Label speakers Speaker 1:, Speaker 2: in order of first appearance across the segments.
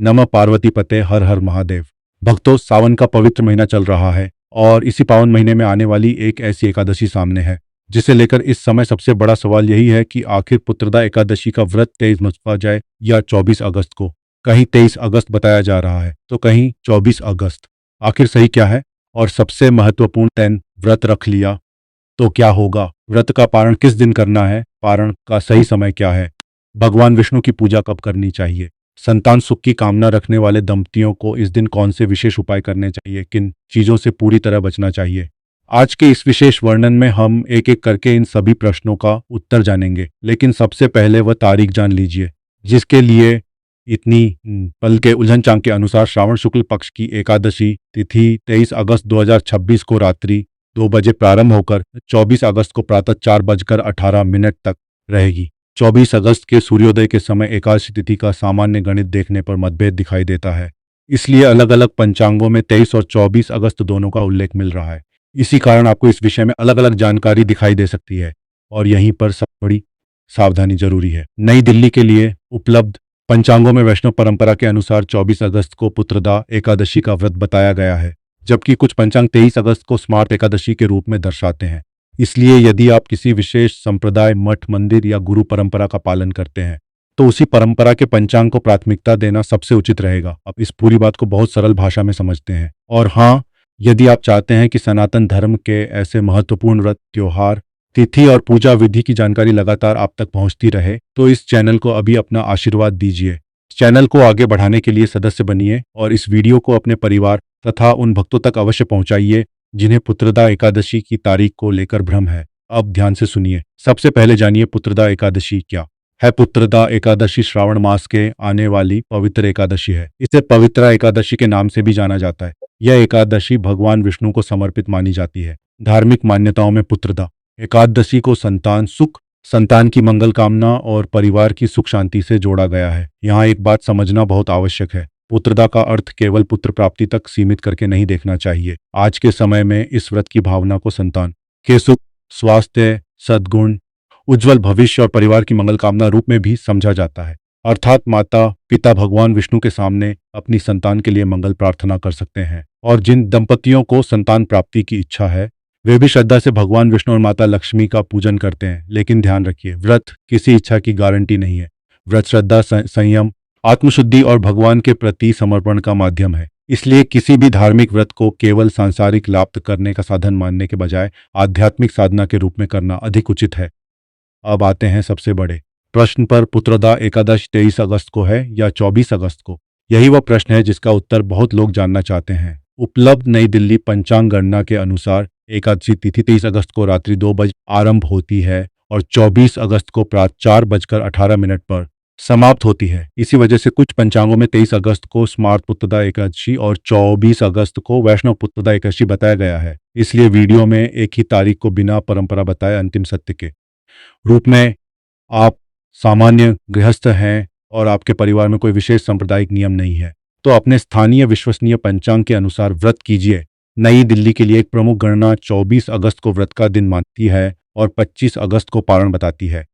Speaker 1: नमः पार्वती पते, हर हर महादेव। भक्तों, सावन का पवित्र महीना चल रहा है और इसी पावन महीने में आने वाली एक ऐसी एकादशी सामने है जिसे लेकर इस समय सबसे बड़ा सवाल यही है कि आखिर पुत्रदा एकादशी का व्रत 23 मचवा जाए या 24 अगस्त को। कहीं 23 अगस्त बताया जा रहा है तो कहीं 24 अगस्त। आखिर सही क्या है? और सबसे महत्वपूर्ण, तैन व्रत रख लिया तो क्या होगा? व्रत का पारण किस दिन करना है? पारण का सही समय क्या है? भगवान विष्णु की पूजा कब करनी चाहिए? संतान सुख की कामना रखने वाले दंपतियों को इस दिन कौन से विशेष उपाय करने चाहिए? किन चीजों से पूरी तरह बचना चाहिए? आज के इस विशेष वर्णन में हम एक एक करके इन सभी प्रश्नों का उत्तर जानेंगे, लेकिन सबसे पहले वह तारीख जान लीजिए जिसके लिए इतनी पल के उलझन चांग के अनुसार श्रावण शुक्ल पक्ष की एकादशी तिथि 23 अगस्त 2026 को रात्रि 2 बजे प्रारंभ होकर 24 अगस्त को प्रातः 4:18 तक रहेगी। 24 अगस्त के सूर्योदय के समय एकादशी तिथि का सामान्य गणित देखने पर मतभेद दिखाई देता है, इसलिए अलग अलग पंचांगों में 23 और 24 अगस्त दोनों का उल्लेख मिल रहा है। इसी कारण आपको इस विषय में अलग अलग जानकारी दिखाई दे सकती है और यहीं पर सब बड़ी सावधानी जरूरी है। नई दिल्ली के लिए उपलब्ध पंचांगों में वैष्णव परंपरा के अनुसार 24 अगस्त को पुत्रदा एकादशी का व्रत बताया गया है, जबकि कुछ पंचांग 23 अगस्त को स्मार्त एकादशी के रूप में दर्शाते हैं। इसलिए यदि आप किसी विशेष संप्रदाय, मठ, मंदिर या गुरु परंपरा का पालन करते हैं तो उसी परंपरा के पंचांग को प्राथमिकता देना सबसे उचित रहेगा। अब इस पूरी बात को बहुत सरल भाषा में समझते हैं। और हाँ, यदि आप चाहते हैं कि सनातन धर्म के ऐसे महत्वपूर्ण व्रत, त्योहार, तिथि और पूजा विधि की जानकारी लगातार आप तक पहुंचती रहे तो इस चैनल को अभी अपना आशीर्वाद दीजिए। चैनल को आगे बढ़ाने के लिए सदस्य बनिए और इस वीडियो को अपने परिवार तथा उन भक्तों तक अवश्य पहुंचाइए जिन्हें पुत्रदा एकादशी की तारीख को लेकर भ्रम है। अब ध्यान से सुनिए। सबसे पहले जानिए पुत्रदा एकादशी क्या है। पुत्रदा एकादशी श्रावण मास के आने वाली पवित्र एकादशी है। इसे पवित्रा एकादशी के नाम से भी जाना जाता है। यह एकादशी भगवान विष्णु को समर्पित मानी जाती है। धार्मिक मान्यताओं में पुत्रदा एकादशी को संतान सुख, संतान की मंगल कामना और परिवार की सुख शांति से जोड़ा गया है। यहाँ एक बात समझना बहुत आवश्यक है। पुत्रदा का अर्थ केवल पुत्र प्राप्ति तक सीमित करके नहीं देखना चाहिए। आज के समय में इस व्रत की भावना को संतान के सुख, स्वास्थ्य, सद्गुण, उज्जवल भविष्य और परिवार की मंगल कामना रूप में भी समझा जाता है। अर्थात माता पिता भगवान विष्णु के सामने अपनी संतान के लिए मंगल प्रार्थना कर सकते हैं और जिन दंपतियों को संतान प्राप्ति की इच्छा है वे भी श्रद्धा से भगवान विष्णु और माता लक्ष्मी का पूजन करते हैं। लेकिन ध्यान रखिए, व्रत किसी इच्छा की गारंटी नहीं है। व्रत श्रद्धा, संयम, आत्मशुद्धि और भगवान के प्रति समर्पण का माध्यम है। इसलिए किसी भी धार्मिक व्रत को केवल सांसारिक लाभ करने का साधन मानने के बजाय आध्यात्मिक साधना के रूप में करना अधिक उचित है। अब आते हैं सबसे बड़े प्रश्न पर। पुत्रदा एकादशी 23 अगस्त को है या 24 अगस्त को? यही वह प्रश्न है जिसका उत्तर बहुत लोग जानना चाहते हैं। उपलब्ध नई दिल्ली पंचांग गणना के अनुसार एकादशी तिथि 23 अगस्त को रात्रि 2 बजे आरंभ होती है और 24 अगस्त को प्रातः 4:18 पर समाप्त होती है। इसी वजह से कुछ पंचांगों में 23 अगस्त को स्मार्त पुत्रदा एकादशी और 24 अगस्त को वैष्णव पुत्रदा एकादशी बताया गया है। इसलिए वीडियो में एक ही तारीख को बिना परंपरा बताए अंतिम सत्य के रूप में आप सामान्य गृहस्थ हैं और आपके परिवार में कोई विशेष सांप्रदायिक नियम नहीं है तो अपने स्थानीय विश्वसनीय पंचांग के अनुसार व्रत कीजिए। नई दिल्ली के लिए एक प्रमुख गणना 24 अगस्त को व्रत का दिन मानती है और 25 अगस्त को पारण बताती है।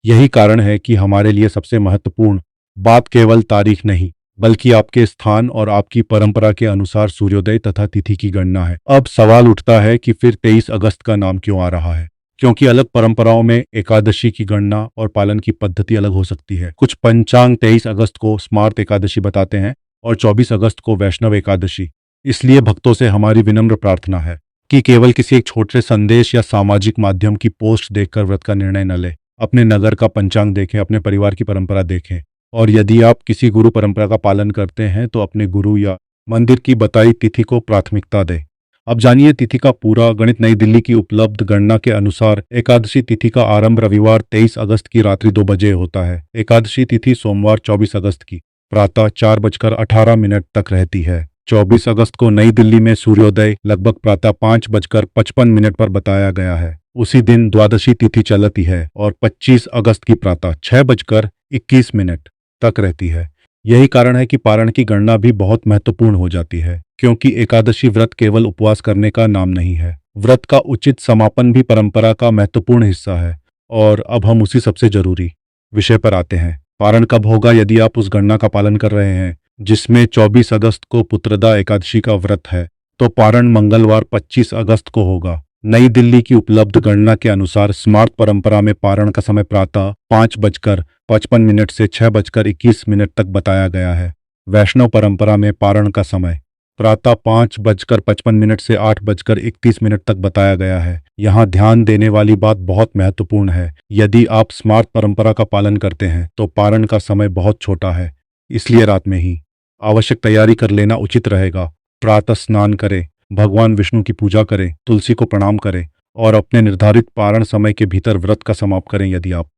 Speaker 1: यही कारण है कि हमारे लिए सबसे महत्वपूर्ण बात केवल तारीख नहीं बल्कि आपके स्थान और आपकी परंपरा के अनुसार सूर्योदय तथा तिथि की गणना है। अब सवाल उठता है कि फिर 23 अगस्त का नाम क्यों आ रहा है? क्योंकि अलग परंपराओं में एकादशी की गणना और पालन की पद्धति अलग हो सकती है। कुछ पंचांग 23 अगस्त को स्मार्त एकादशी बताते हैं और 24 अगस्त को वैष्णव एकादशी। इसलिए भक्तों से हमारी विनम्र प्रार्थना है कि केवल किसी एक छोटे संदेश या सामाजिक माध्यम की पोस्ट देखकर व्रत का निर्णय न लें। अपने नगर का पंचांग देखें, अपने परिवार की परंपरा देखें और यदि आप किसी गुरु परंपरा का पालन करते हैं तो अपने गुरु या मंदिर की बताई तिथि को प्राथमिकता दें। अब जानिए तिथि का पूरा गणित। नई दिल्ली की उपलब्ध गणना के अनुसार एकादशी तिथि का आरंभ रविवार 23 अगस्त की रात्रि 2 बजे होता है। एकादशी तिथि सोमवार 24 अगस्त की प्रातः 4:18 तक रहती है। 24 अगस्त को नई दिल्ली में सूर्योदय लगभग प्रातः 5:55 पर बताया गया है। उसी दिन द्वादशी तिथि चलती है और 25 अगस्त की प्रातः 6:21 तक रहती है। यही कारण है कि पारण की गणना भी बहुत महत्वपूर्ण हो जाती है, क्योंकि एकादशी व्रत केवल उपवास करने का नाम नहीं है। व्रत का उचित समापन भी परंपरा का महत्वपूर्ण हिस्सा है। और अब हम उसी सबसे जरूरी विषय पर आते हैं। पारण कब होगा? यदि आप उस गणना का पालन कर रहे हैं जिसमें 24 अगस्त को पुत्रदा एकादशी का व्रत है, तो पारण मंगलवार 25 अगस्त को होगा। नई दिल्ली की उपलब्ध गणना के अनुसार स्मार्त परंपरा में पारण का समय प्रातः 5:55 से 6:21 तक बताया गया है। वैष्णव परंपरा में पारण का समय प्रातः 5:55 से 8:31 तक बताया गया है। यहाँ ध्यान देने वाली बात बहुत महत्वपूर्ण है। यदि आप स्मार्त परंपरा का पालन करते हैं तो पारण का समय बहुत छोटा है, इसलिए रात में ही आवश्यक तैयारी कर लेना उचित रहेगा। प्रातः स्नान करें, भगवान विष्णु की पूजा करें, तुलसी को प्रणाम करें और अपने निर्धारित पारण समय के भीतर व्रत का समाप्त करें। यदि आप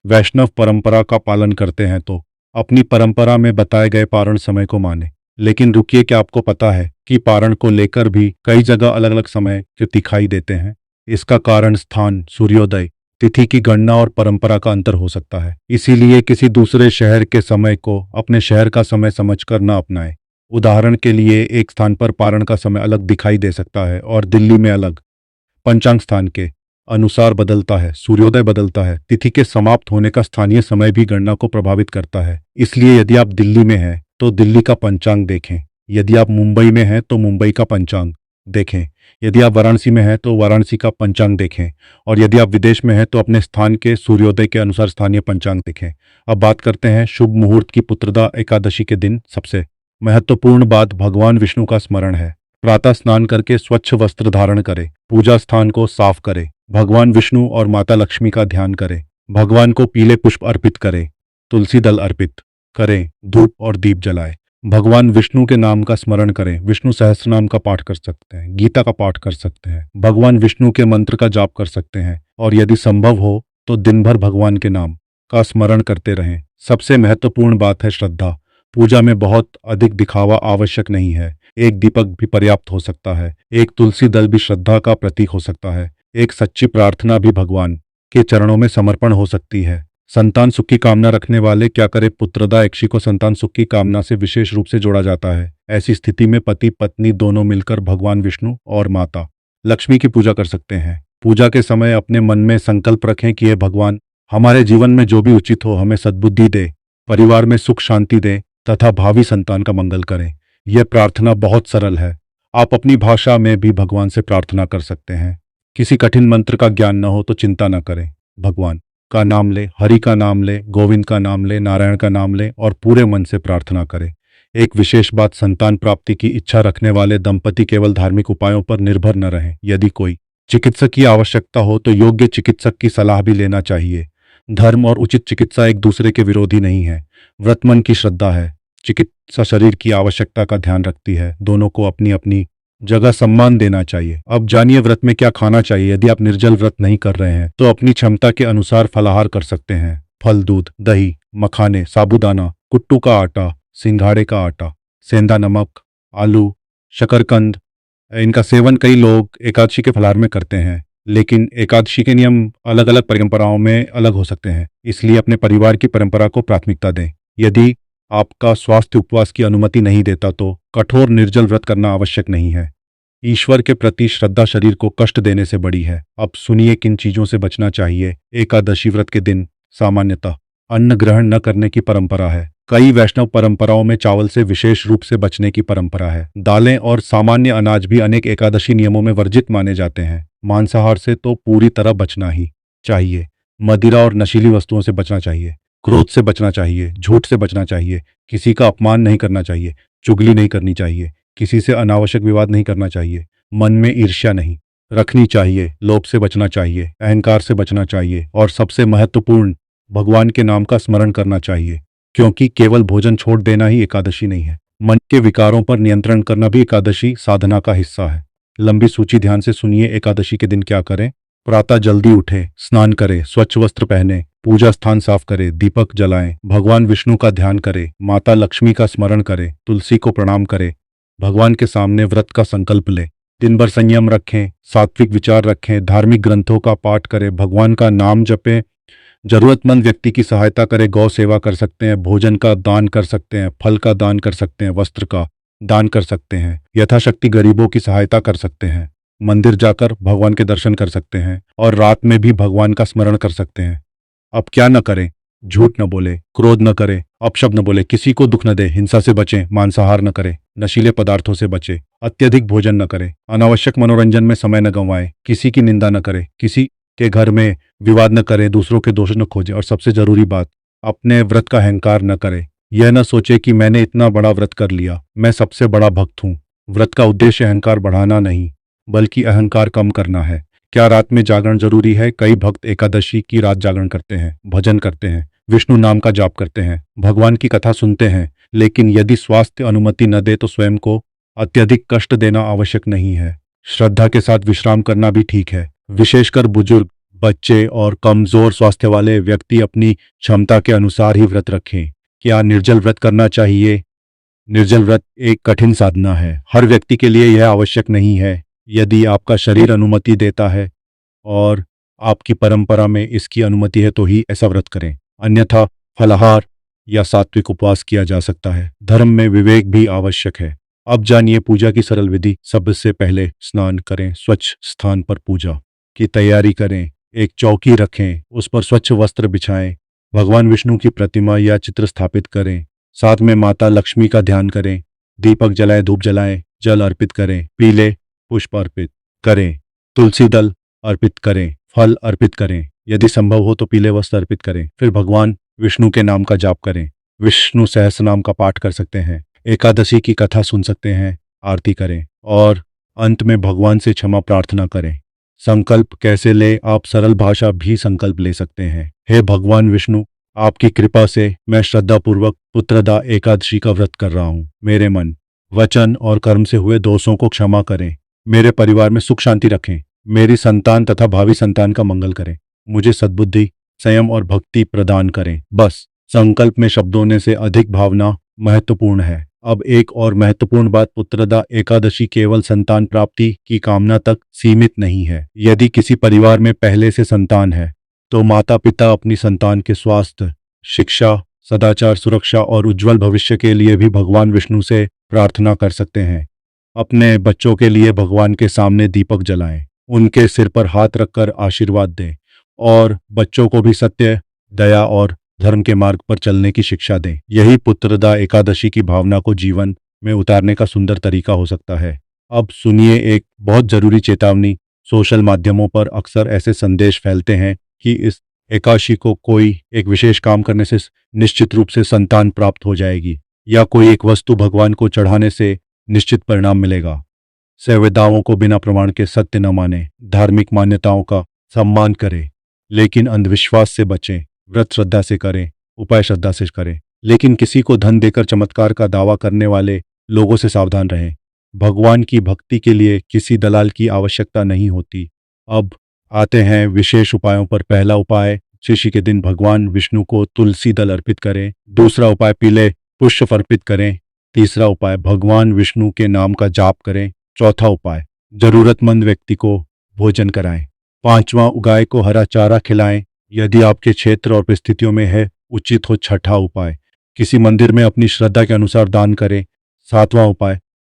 Speaker 1: वैष्णव परंपरा का पालन करते हैं तो अपनी परंपरा में बताए गए पारण समय को माने। लेकिन रुकिए, क्या आपको पता है कि पारण को लेकर भी कई जगह अलग अलग समय के दिखाई देते हैं? इसका कारण स्थान, सूर्योदय तिथि की गणना और परंपरा का अंतर हो सकता है। इसीलिए किसी दूसरे शहर के समय को अपने शहर का समय समझकर न अपनाएं। उदाहरण के लिए, एक स्थान पर पारण का समय अलग दिखाई दे सकता है और दिल्ली में अलग। पंचांग स्थान के अनुसार बदलता है, सूर्योदय बदलता है, तिथि के समाप्त होने का स्थानीय समय भी गणना को प्रभावित करता है। इसलिए यदि आप दिल्ली में हैं तो दिल्ली का पंचांग देखें, यदि आप मुंबई में हैं तो मुंबई का पंचांग देखें, यदि आप वाराणसी में हैं तो वाराणसी का पंचांग देखें, और यदि आप विदेश में हैं तो अपने स्थान के सूर्योदय के अनुसार स्थानीय पंचांग देखें। अब बात करते हैं शुभ मुहूर्त की। पुत्रदा एकादशी के दिन सबसे महत्वपूर्ण बात भगवान विष्णु का स्मरण है। प्रातः स्नान करके स्वच्छ वस्त्र धारण करें, पूजा स्थान को साफ करें, भगवान विष्णु और माता लक्ष्मी का ध्यान करें, भगवान को पीले पुष्प अर्पित करें, तुलसी दल अर्पित करें, धूप और दीप जलाएं। भगवान विष्णु के नाम का स्मरण करें। विष्णु सहस्त्रनाम का पाठ कर सकते हैं, गीता का पाठ कर सकते हैं, भगवान विष्णु के मंत्र का जाप कर सकते हैं, और यदि संभव हो तो दिन भर भगवान के नाम का स्मरण करते रहें। सबसे महत्वपूर्ण बात है श्रद्धा। पूजा में बहुत अधिक दिखावा आवश्यक नहीं है। एक दीपक भी पर्याप्त हो सकता है। एक तुलसी दल भी श्रद्धा का प्रतीक हो सकता है। एक सच्ची प्रार्थना भी भगवान के चरणों में समर्पण हो सकती है। संतान सुख की कामना रखने वाले क्या करें? पुत्रदा एकादशी को संतान सुख की कामना से विशेष रूप से जोड़ा जाता है। ऐसी स्थिति में पति पत्नी दोनों मिलकर भगवान विष्णु और माता लक्ष्मी की पूजा कर सकते हैं। पूजा के समय अपने मन में संकल्प रखें कि हे भगवान, हमारे जीवन में जो भी उचित हो हमें सद्बुद्धि दे, परिवार में सुख शांति दे तथा भावी संतान का मंगल करें। यह प्रार्थना बहुत सरल है। आप अपनी भाषा में भी भगवान से प्रार्थना कर सकते हैं। किसी कठिन मंत्र का ज्ञान न हो तो चिंता न करें। भगवान का नाम ले, हरि का नाम ले, गोविंद का नाम ले, नारायण का नाम ले और पूरे मन से प्रार्थना करें। एक विशेष बात, संतान प्राप्ति की इच्छा रखने वाले दंपति केवल धार्मिक उपायों पर निर्भर न रहें। यदि कोई चिकित्सक की आवश्यकता हो तो योग्य चिकित्सक की सलाह भी लेना चाहिए। धर्म और उचित चिकित्सा एक दूसरे के विरोधी नहीं है। व्रत मन की श्रद्धा है, चिकित्सा शरीर की आवश्यकता का ध्यान रखती है। दोनों को अपनी अपनी जगह सम्मान देना चाहिए। अब जानिए व्रत में क्या खाना चाहिए। यदि आप निर्जल व्रत नहीं कर रहे हैं तो अपनी क्षमता के अनुसार फलाहार कर सकते हैं। फल, दूध, दही, मखाने, साबूदाना, कुट्टू का आटा, सिंघाड़े का आटा, सेंधा नमक, आलू, शकरकंद, इनका सेवन कई लोग एकादशी के फलाहार में करते हैं। लेकिन एकादशी के नियम अलग अलग परंपराओं में अलग हो सकते हैं, इसलिए अपने परिवार की परंपरा को प्राथमिकता दें। यदि आपका स्वास्थ्य उपवास की अनुमति नहीं देता तो कठोर निर्जल व्रत करना आवश्यक नहीं है। ईश्वर के प्रति श्रद्धा शरीर को कष्ट देने से बड़ी है। अब सुनिए किन चीजों से बचना चाहिए। एकादशी व्रत के दिन सामान्यतः अन्न ग्रहण न करने की परंपरा है। कई वैष्णव परंपराओं में चावल से विशेष रूप से बचने की परंपरा है। दालें और सामान्य अनाज भी अनेक एकादशी नियमों में वर्जित माने जाते हैं। मांसाहार से तो पूरी तरह बचना ही चाहिए। मदिरा और नशीली वस्तुओं से बचना चाहिए। क्रोध से बचना चाहिए, झूठ से बचना चाहिए, किसी का अपमान नहीं करना चाहिए, चुगली नहीं करनी चाहिए, किसी से अनावश्यक विवाद नहीं करना चाहिए, मन में ईर्ष्या नहीं रखनी चाहिए, लोभ से बचना चाहिए, अहंकार से बचना चाहिए और सबसे महत्वपूर्ण, भगवान के नाम का स्मरण करना चाहिए। क्योंकि केवल भोजन छोड़ देना ही एकादशी नहीं है। मन के विकारों पर नियंत्रण करना भी एकादशी साधना का हिस्सा है। लंबी सूची ध्यान से सुनिए। एकादशी के दिन क्या करें? प्रातः जल्दी उठें, स्नान करें, स्वच्छ वस्त्र पहने, पूजा स्थान साफ करें, दीपक जलाएं, भगवान विष्णु का ध्यान करें, माता लक्ष्मी का स्मरण करें, तुलसी को प्रणाम करें, भगवान के सामने व्रत का संकल्प लें। दिन भर संयम रखें, सात्विक विचार रखें, धार्मिक ग्रंथों का पाठ करें, भगवान का नाम जपें, जरूरतमंद व्यक्ति की सहायता करें, गौ सेवा कर सकते हैं, भोजन का दान कर सकते हैं, फल का दान कर सकते हैं, वस्त्र का दान कर सकते हैं, यथाशक्ति गरीबों की सहायता कर सकते हैं, मंदिर जाकर भगवान के दर्शन कर सकते हैं और रात में भी भगवान का स्मरण कर सकते हैं। अब क्या न करें? झूठ न बोले, क्रोध न करे, अपशब्द न बोले, किसी को दुख न दे, हिंसा से बचें, मांसाहार न करें, नशीले पदार्थों से बचें, अत्यधिक भोजन न करें, अनावश्यक मनोरंजन में समय न गंवाएं, किसी की निंदा न करें, किसी के घर में विवाद न करें, दूसरों के दोष न खोजें और सबसे जरूरी बात, अपने व्रत का अहंकार न करें। यह न सोचे कि मैंने इतना बड़ा व्रत कर लिया, मैं सबसे बड़ा भक्त हूँ। व्रत का उद्देश्य अहंकार बढ़ाना नहीं, बल्कि अहंकार कम करना है। क्या रात में जागरण जरूरी है? कई भक्त एकादशी की रात जागरण करते हैं, भजन करते हैं, विष्णु नाम का जाप करते हैं, भगवान की कथा सुनते हैं, लेकिन यदि स्वास्थ्य अनुमति न दे तो स्वयं को अत्यधिक कष्ट देना आवश्यक नहीं है। श्रद्धा के साथ विश्राम करना भी ठीक है। विशेषकर बुजुर्ग, बच्चे और कमजोर स्वास्थ्य वाले व्यक्ति अपनी क्षमता के अनुसार ही व्रत रखें। क्या निर्जल व्रत करना चाहिए? निर्जल व्रत एक कठिन साधना है, हर व्यक्ति के लिए यह आवश्यक नहीं है। यदि आपका शरीर अनुमति देता है और आपकी परंपरा में इसकी अनुमति है तो ही ऐसा व्रत करें, अन्यथा फलाहार या सात्विक उपवास किया जा सकता है। धर्म में विवेक भी आवश्यक है। अब जानिए पूजा की सरल विधि। सबसे पहले स्नान करें, स्वच्छ स्थान पर पूजा की तैयारी करें, एक चौकी रखें, उस पर स्वच्छ वस्त्र बिछाएं, भगवान विष्णु की प्रतिमा या चित्र स्थापित करें, साथ में माता लक्ष्मी का ध्यान करें, दीपक जलाएं, धूप जलाएं, जल अर्पित करें, पीले पुष्प अर्पित करें, तुलसी दल अर्पित करें, फल अर्पित करें, यदि संभव हो तो पीले वस्त्र अर्पित करें। फिर भगवान विष्णु के नाम का जाप करें, विष्णु सहस्त्र नाम का पाठ कर सकते हैं, एकादशी की कथा सुन सकते हैं, आरती करें और अंत में भगवान से क्षमा प्रार्थना करें। संकल्प कैसे ले? आप सरल भाषा भी संकल्प ले सकते हैं। हे भगवान विष्णु, आपकी कृपा से मैं श्रद्धापूर्वक पुत्रदा एकादशी का व्रत कर रहा हूँ। मेरे मन, वचन और कर्म से हुए दोषों को क्षमा करें, मेरे परिवार में सुख शांति रखें, मेरी संतान तथा भावी संतान का मंगल करें, मुझे सद्बुद्धि, संयम और भक्ति प्रदान करें। बस संकल्प में शब्दों ने से अधिक भावना महत्वपूर्ण है। अब एक और महत्वपूर्ण बात, पुत्रदा एकादशी केवल संतान प्राप्ति की कामना तक सीमित नहीं है। यदि किसी परिवार में पहले से संतान है तो माता पिता अपनी संतान के स्वास्थ्य, शिक्षा, सदाचार, सुरक्षा और उज्जवल भविष्य के लिए भी भगवान विष्णु से प्रार्थना कर सकते हैं। अपने बच्चों के लिए भगवान के सामने दीपक जलाएं, उनके सिर पर हाथ रखकर आशीर्वाद दें और बच्चों को भी सत्य, दया और धर्म के मार्ग पर चलने की शिक्षा दें। यही पुत्रदा एकादशी की भावना को जीवन में उतारने का सुंदर तरीका हो सकता है। अब सुनिए एक बहुत जरूरी चेतावनी। सोशल माध्यमों पर अक्सर ऐसे संदेश फैलते हैं कि इस एकादशी को कोई एक विशेष काम करने से निश्चित रूप से संतान प्राप्त हो जाएगी या कोई एक वस्तु भगवान को चढ़ाने से निश्चित परिणाम मिलेगा। संवेदाओं को बिना प्रमाण के सत्य न माने, धार्मिक मान्यताओं का सम्मान करें, लेकिन अंधविश्वास से बचें। व्रत श्रद्धा से करें, उपाय श्रद्धा से करें, लेकिन किसी को धन देकर चमत्कार का दावा करने वाले लोगों से सावधान रहें। भगवान की भक्ति के लिए किसी दलाल की आवश्यकता नहीं होती। अब आते हैं विशेष उपायों पर। पहला उपाय, शिशि के दिन भगवान विष्णु को तुलसी दल अर्पित करें। दूसरा उपाय, पीले पुष्प अर्पित करें। तीसरा उपाय, भगवान विष्णु के नाम का जाप करें। चौथा उपाय, जरूरतमंद व्यक्ति को भोजन कराएं। पांचवां, गाय को हरा चारा खिलाएं, यदि आपके क्षेत्र और परिस्थितियों में है उचित हो। छठा उपाय, किसी मंदिर में अपनी श्रद्धा के अनुसार दान करें। सातवां उपाय,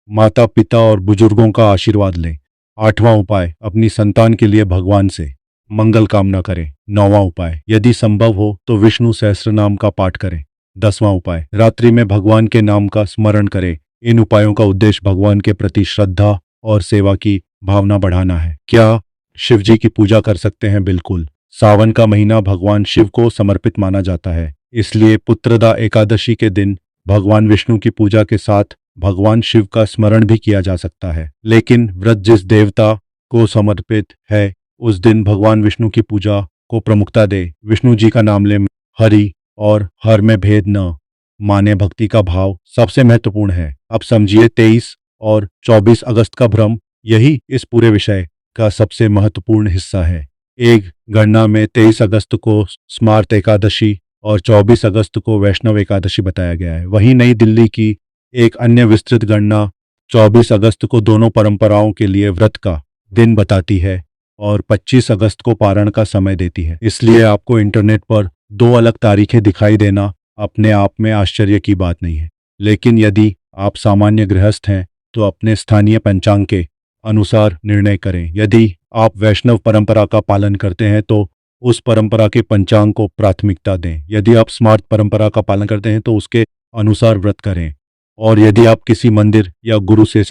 Speaker 1: माता पिता और बुजुर्गों का आशीर्वाद लें। आठवां उपाय, अपनी संतान के लिए भगवान से मंगल कामना करें। नौवां उपाय, यदि संभव हो तो विष्णु सहस्त्र नाम का पाठ करें। 10वां उपाय, रात्रि में भगवान के नाम का स्मरण करें। इन उपायों का उद्देश्य भगवान के प्रति श्रद्धा और सेवा की भावना बढ़ाना है। क्या शिव जी की पूजा कर सकते हैं? बिल्कुल। सावन का महीना भगवान शिव को समर्पित माना जाता है, इसलिए पुत्रदा एकादशी के दिन भगवान विष्णु की पूजा के साथ भगवान शिव का स्मरण भी किया जा सकता है। लेकिन व्रत जिस देवता को समर्पित है उस दिन भगवान विष्णु की पूजा को प्रमुखता दे। विष्णु जी का नाम ले, हरि और हर में भेद न माने, भक्ति का भाव सबसे महत्वपूर्ण है। अब समझिए 23 और 24 अगस्त का भ्रम, यही इस पूरे विषय का सबसे महत्वपूर्ण हिस्सा है। एक गणना में 23 अगस्त को स्मार्त एकादशी और 24 अगस्त को वैष्णव एकादशी बताया गया है। वहीं नई दिल्ली की एक अन्य विस्तृत गणना 24 अगस्त को दोनों परंपराओं के लिए व्रत का दिन बताती है और 25 अगस्त को पारण का समय देती है। इसलिए आपको इंटरनेट पर दो अलग तारीखें दिखाई देना अपने आप में आश्चर्य की बात नहीं है। लेकिन यदि आप सामान्य गृहस्थ हैं तो अपने स्थानीय पंचांग के अनुसार निर्णय करें। यदि आप वैष्णव परंपरा का पालन करते हैं तो उस परंपरा के पंचांग को प्राथमिकता दें। यदि आप स्मार्ट परंपरा का पालन करते हैं तो उसके अनुसार व्रत करें, और यदि आप किसी मंदिर या गुरु से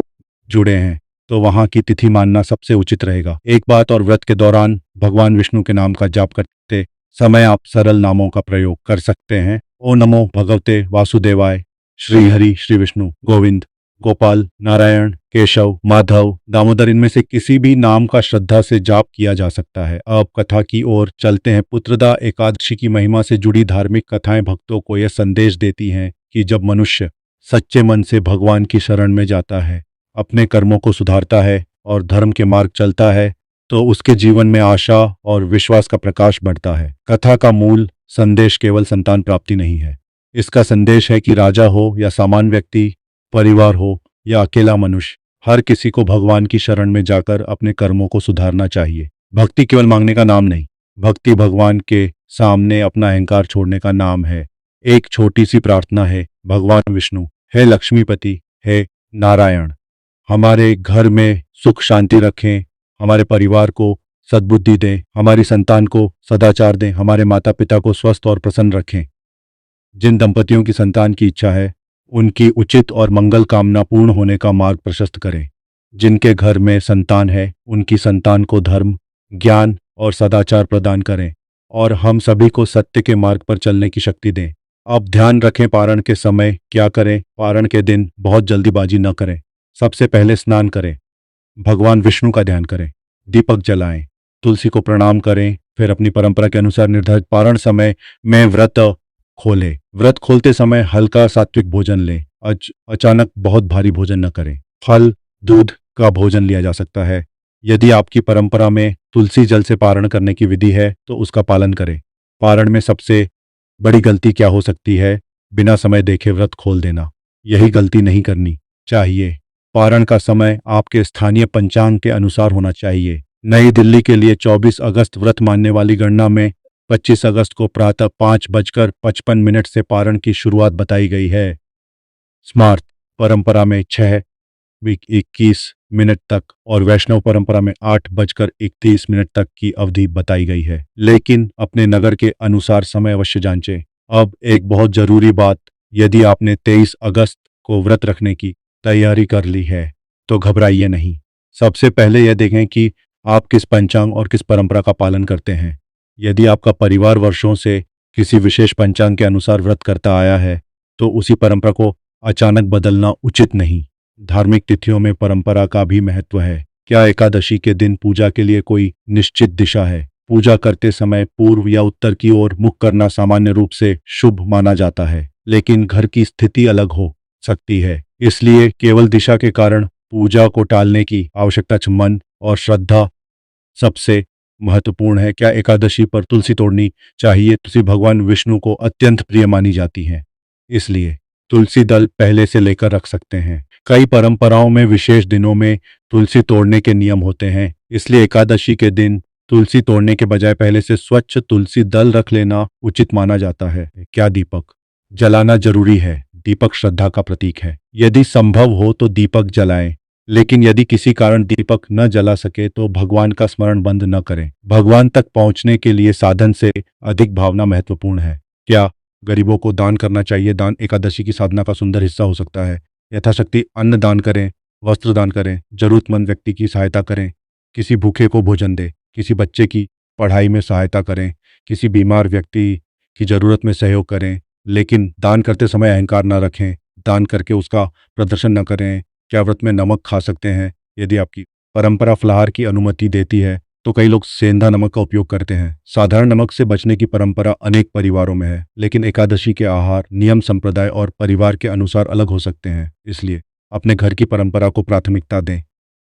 Speaker 1: जुड़े हैं तो वहां की तिथि मानना सबसे उचित रहेगा। एक बात और, व्रत के दौरान भगवान विष्णु के नाम का जाप करते समय आप सरल नामों का प्रयोग कर सकते हैं। ओ नमो भगवते वासुदेवाय, श्री हरि, श्री विष्णु, गोविंद, गोपाल, नारायण, केशव, माधव, दामोदर, इनमें से किसी भी नाम का श्रद्धा से जाप किया जा सकता है। अब कथा की ओर चलते हैं। पुत्रदा एकादशी की महिमा से जुड़ी धार्मिक कथाएं भक्तों को यह संदेश देती हैं कि जब मनुष्य सच्चे मन से भगवान की शरण में जाता है, अपने कर्मों को सुधारता है और धर्म के मार्ग चलता है, तो उसके जीवन में आशा और विश्वास का प्रकाश बढ़ता है। कथा का मूल संदेश केवल संतान प्राप्ति नहीं है। इसका संदेश है कि राजा हो या सामान्य व्यक्ति, परिवार हो या अकेला मनुष्य, हर किसी को भगवान की शरण में जाकर अपने कर्मों को सुधारना चाहिए। भक्ति केवल मांगने का नाम नहीं, भक्ति भगवान के सामने अपना अहंकार छोड़ने का नाम है। एक छोटी सी प्रार्थना है, भगवान विष्णु, हे लक्ष्मीपति, हे नारायण, हमारे घर में सुख शांति रखें, हमारे परिवार को सद्बुद्धि दें, हमारी संतान को सदाचार दें, हमारे माता पिता को स्वस्थ और प्रसन्न रखें। जिन दंपतियों की संतान की इच्छा है उनकी उचित और मंगल कामना पूर्ण होने का मार्ग प्रशस्त करें। जिनके घर में संतान है उनकी संतान को धर्म, ज्ञान और सदाचार प्रदान करें, और हम सभी को सत्य के मार्ग पर चलने की शक्ति दें। अब ध्यान रखें, पारण के समय क्या करें। पारण के दिन बहुत जल्दीबाजी न करें। सबसे पहले स्नान करें, भगवान विष्णु का ध्यान करें, दीपक जलाएं, तुलसी को प्रणाम करें, फिर अपनी परंपरा के अनुसार निर्धारित पारण समय में व्रत खोलें। व्रत खोलते समय हल्का सात्विक भोजन लें। अचानक बहुत भारी भोजन न करें। फल, दूध का भोजन लिया जा सकता है। यदि आपकी परंपरा में तुलसी जल से पारण करने की विधि है तो उसका पालन करें। पारण में सबसे बड़ी गलती क्या हो सकती है? बिना समय देखे व्रत खोल देना। यही गलती नहीं करनी चाहिए। पारण का समय आपके स्थानीय पंचांग के अनुसार होना चाहिए। नई दिल्ली के लिए 24 अगस्त व्रत मानने वाली गणना में 25 अगस्त को प्रातः 5:55 से पारण की शुरुआत बताई गई है। स्मार्त परंपरा में 6:21 तक और वैष्णव परंपरा में 8:31 तक की अवधि बताई गई है। लेकिन अपने नगर के अनुसार समय अवश्य जांचें। अब एक बहुत जरूरी बात, यदि आपने 23 अगस्त को व्रत रखने की तैयारी कर ली है तो घबराइए नहीं। सबसे पहले यह देखें कि आप किस पंचांग और किस परंपरा का पालन करते हैं। यदि आपका परिवार वर्षों से किसी विशेष पंचांग के अनुसार व्रत करता आया है तो उसी परंपरा को अचानक बदलना उचित नहीं। धार्मिक तिथियों में परंपरा का भी महत्व है। क्या एकादशी के दिन पूजा के लिए कोई निश्चित दिशा है? पूजा करते समय पूर्व या उत्तर की ओर मुख करना सामान्य रूप से शुभ माना जाता है, लेकिन घर की स्थिति अलग हो सकती है, इसलिए केवल दिशा के कारण पूजा को टालने की आवश्यकता। मन और श्रद्धा सबसे महत्वपूर्ण है। क्या एकादशी पर तुलसी तोड़नी चाहिए? तुलसी भगवान विष्णु को अत्यंत प्रिय मानी जाती है, इसलिए तुलसी दल पहले से लेकर रख सकते हैं। कई परंपराओं में विशेष दिनों में तुलसी तोड़ने के नियम होते हैं, इसलिए एकादशी के दिन तुलसी तोड़ने के बजाय पहले से स्वच्छ तुलसी दल रख लेना उचित माना जाता है। क्या दीपक जलाना जरूरी है? दीपक श्रद्धा का प्रतीक है। यदि संभव हो तो दीपक जलाएं, लेकिन यदि किसी कारण दीपक न जला सके तो भगवान का स्मरण बंद न करें। भगवान तक पहुंचने के लिए साधन से अधिक भावना महत्वपूर्ण है। क्या गरीबों को दान करना चाहिए? दान एकादशी की साधना का सुंदर हिस्सा हो सकता है। यथाशक्ति अन्न दान करें, वस्त्र दान करें, जरूरतमंद व्यक्ति की सहायता करें, किसी भूखे को भोजन दें, किसी बच्चे की पढ़ाई में सहायता करें, किसी बीमार व्यक्ति की जरूरत में सहयोग करें, लेकिन दान करते समय अहंकार न रखें। दान करके उसका प्रदर्शन न करें। क्या व्रत में नमक खा सकते हैं? यदि आपकी परंपरा फलाहार की अनुमति देती है तो कई लोग सेंधा नमक का उपयोग करते हैं। साधारण नमक से बचने की परंपरा अनेक परिवारों में है, लेकिन एकादशी के आहार नियम, संप्रदाय और परिवार के अनुसार अलग हो सकते हैं, इसलिए अपने घर की परंपरा को प्राथमिकता दें।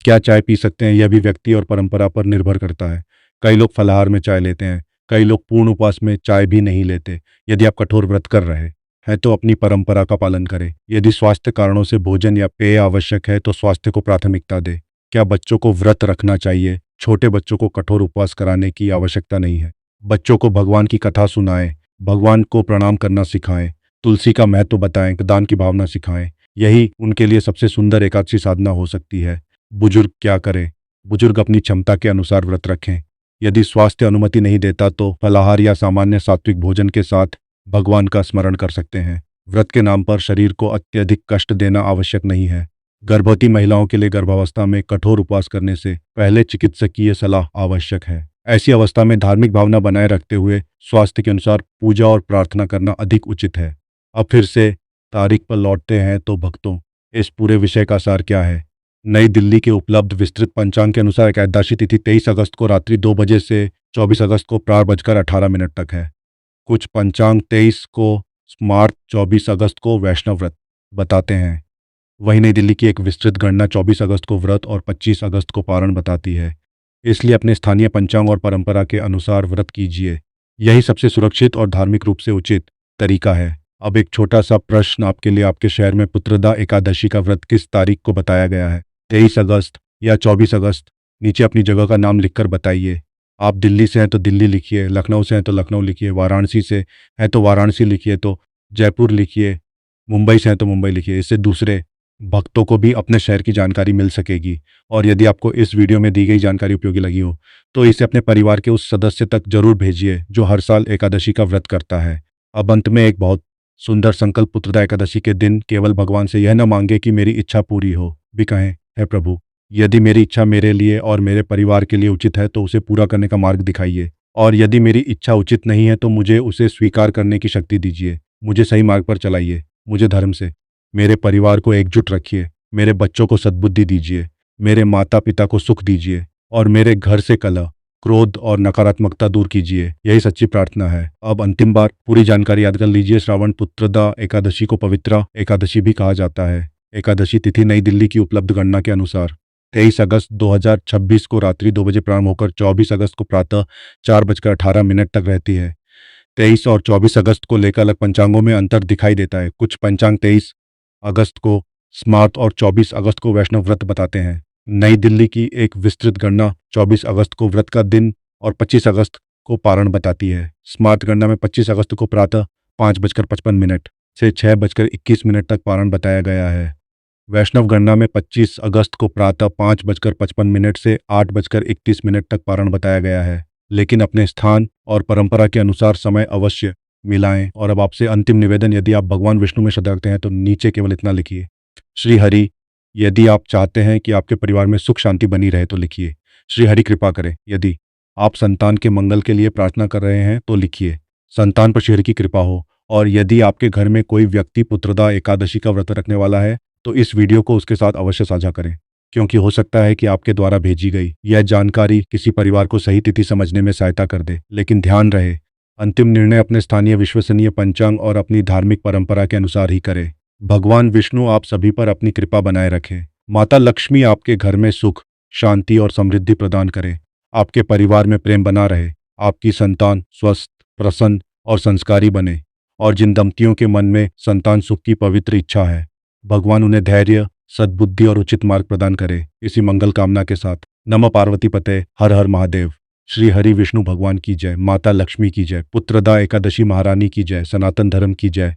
Speaker 1: क्या चाय पी सकते हैं? यह भी व्यक्ति और परंपरा पर निर्भर करता है। कई लोग फलाहार में चाय लेते हैं, कई लोग पूर्ण उपवास में चाय भी नहीं लेते। यदि आप कठोर व्रत कर रहे हैं तो अपनी परंपरा का पालन करें। यदि स्वास्थ्य कारणों से भोजन या पेय आवश्यक है तो स्वास्थ्य को प्राथमिकता दें। क्या बच्चों को व्रत रखना चाहिए? छोटे बच्चों को कठोर उपवास कराने की आवश्यकता नहीं है। बच्चों को भगवान की कथा सुनाएं, भगवान को प्रणाम करना सिखाएं, तुलसी का महत्व बताएं, दान की भावना सिखाएं। यही उनके लिए सबसे सुंदर एकादशी साधना हो सकती है। बुजुर्ग क्या करें? बुजुर्ग अपनी क्षमता के अनुसार व्रत रखें। यदि स्वास्थ्य अनुमति नहीं देता तो फलाहार या सामान्य सात्विक भोजन के साथ भगवान का स्मरण कर सकते हैं। व्रत के नाम पर शरीर को अत्यधिक कष्ट देना आवश्यक नहीं है। गर्भवती महिलाओं के लिए गर्भावस्था में कठोर उपवास करने से पहले चिकित्सकीय सलाह आवश्यक है। ऐसी अवस्था में धार्मिक भावना बनाए रखते हुए स्वास्थ्य के अनुसार पूजा और प्रार्थना करना अधिक उचित है। अब फिर से तारीख पर लौटते हैं तो भक्तों, इस पूरे विषय का सार क्या है? नई दिल्ली के उपलब्ध विस्तृत पंचांग के अनुसार एकादशी तिथि 23 अगस्त को रात्रि 2 बजे से 24 अगस्त को 4:18 तक है। कुछ पंचांग 23 को स्मार्त, 24 अगस्त को वैष्णव व्रत बताते हैं। वहीं नई दिल्ली की एक विस्तृत गणना 24 अगस्त को व्रत और 25 अगस्त को पारण बताती है। इसलिए अपने स्थानीय पंचांग और परंपरा के अनुसार व्रत कीजिए। यही सबसे सुरक्षित और धार्मिक रूप से उचित तरीका है। अब एक छोटा सा प्रश्न आपके लिए, आपके शहर में पुत्रदा एकादशी का व्रत किस तारीख को बताया गया है? 23 अगस्त या 24 अगस्त? नीचे अपनी जगह का नाम लिखकर बताइए। आप दिल्ली से हैं तो दिल्ली लिखिए, लखनऊ से हैं तो लखनऊ लिखिए, वाराणसी से हैं तो वाराणसी लिखिए, तो जयपुर लिखिए, मुंबई से हैं तो मुंबई लिखिए। इससे दूसरे भक्तों को भी अपने शहर की जानकारी मिल सकेगी। और यदि आपको इस वीडियो में दी गई जानकारी उपयोगी लगी हो तो इसे अपने परिवार के उस सदस्य तक जरूर भेजिए जो हर साल एकादशी का व्रत करता है। अब अंत में एक बहुत सुंदर संकल्प पुत्रदा एकादशी के दिन केवल भगवान से यह न मांगे कि मेरी इच्छा पूरी हो, भी कहें, हे प्रभु, यदि मेरी इच्छा मेरे लिए और मेरे परिवार के लिए उचित है तो उसे पूरा करने का मार्ग दिखाइए, और यदि मेरी इच्छा उचित नहीं है तो मुझे उसे स्वीकार करने की शक्ति दीजिए। मुझे सही मार्ग पर चलाइए, मुझे धर्म से, मेरे परिवार को एकजुट रखिए, मेरे बच्चों को सद्बुद्धि दीजिए, मेरे माता पिता को सुख दीजिए और मेरे घर से कलह, क्रोध और नकारात्मकता दूर कीजिए। यही सच्ची प्रार्थना है। अब अंतिम बार पूरी जानकारी याद कर लीजिए। श्रावण पुत्रदा एकादशी को पवित्रा एकादशी भी कहा जाता है। एकादशी तिथि नई दिल्ली की उपलब्ध गणना के अनुसार 23 अगस्त 2026 को रात्रि 2 बजे प्रारंभ होकर 24 अगस्त को प्रातः 4:18 तक रहती है। 23 और 24 अगस्त को लेकर अलग पंचांगों में अंतर दिखाई देता है। कुछ पंचांग 23 अगस्त को स्मार्त और 24 अगस्त को वैष्णव व्रत बताते हैं। नई दिल्ली की एक विस्तृत गणना 24 अगस्त को व्रत का दिन और 25 अगस्त को पारण बताती है। स्मार्त गणना में 25 अगस्त को प्रातः 5:55 से 6:21 तक पारण बताया गया है। वैष्णव गणना में 25 अगस्त को प्रातः 5:55 से 8:31 तक पारण बताया गया है। लेकिन अपने स्थान और परंपरा के अनुसार समय अवश्य मिलाएं। और अब आपसे अंतिम निवेदन, यदि आप भगवान विष्णु में श्रद्धा रखते हैं तो नीचे केवल इतना लिखिए, श्री हरि। यदि आप चाहते हैं कि आपके परिवार में सुख शांति बनी रहे तो लिखिए, श्री हरि कृपा करें। यदि आप संतान के मंगल के लिए प्रार्थना कर रहे हैं तो लिखिए, संतान पर श्री हरि की कृपा हो। और यदि आपके घर में कोई व्यक्ति पुत्रदा एकादशी का व्रत रखने वाला है तो इस वीडियो को उसके साथ अवश्य साझा करें, क्योंकि हो सकता है कि आपके द्वारा भेजी गई यह जानकारी किसी परिवार को सही तिथि समझने में सहायता कर दे। लेकिन ध्यान रहे, अंतिम निर्णय अपने स्थानीय विश्वसनीय पंचांग और अपनी धार्मिक परंपरा के अनुसार ही करें। भगवान विष्णु आप सभी पर अपनी कृपा बनाए रखें। माता लक्ष्मी आपके घर में सुख, शांति और समृद्धि प्रदान करें। आपके परिवार में प्रेम बना रहे। आपकी संतान स्वस्थ, प्रसन्न और संस्कारी बने। और जिन दंपतियों के मन में संतान सुख की पवित्र इच्छा है, भगवान उन्हें धैर्य, सद्बुद्धि और उचित मार्ग प्रदान करे। इसी मंगल कामना के साथ नमः पार्वती पते, हर हर महादेव। श्री हरि विष्णु भगवान की जय, माता लक्ष्मी की जय, पुत्रदा एकादशी महारानी की जय, सनातन धर्म की जय।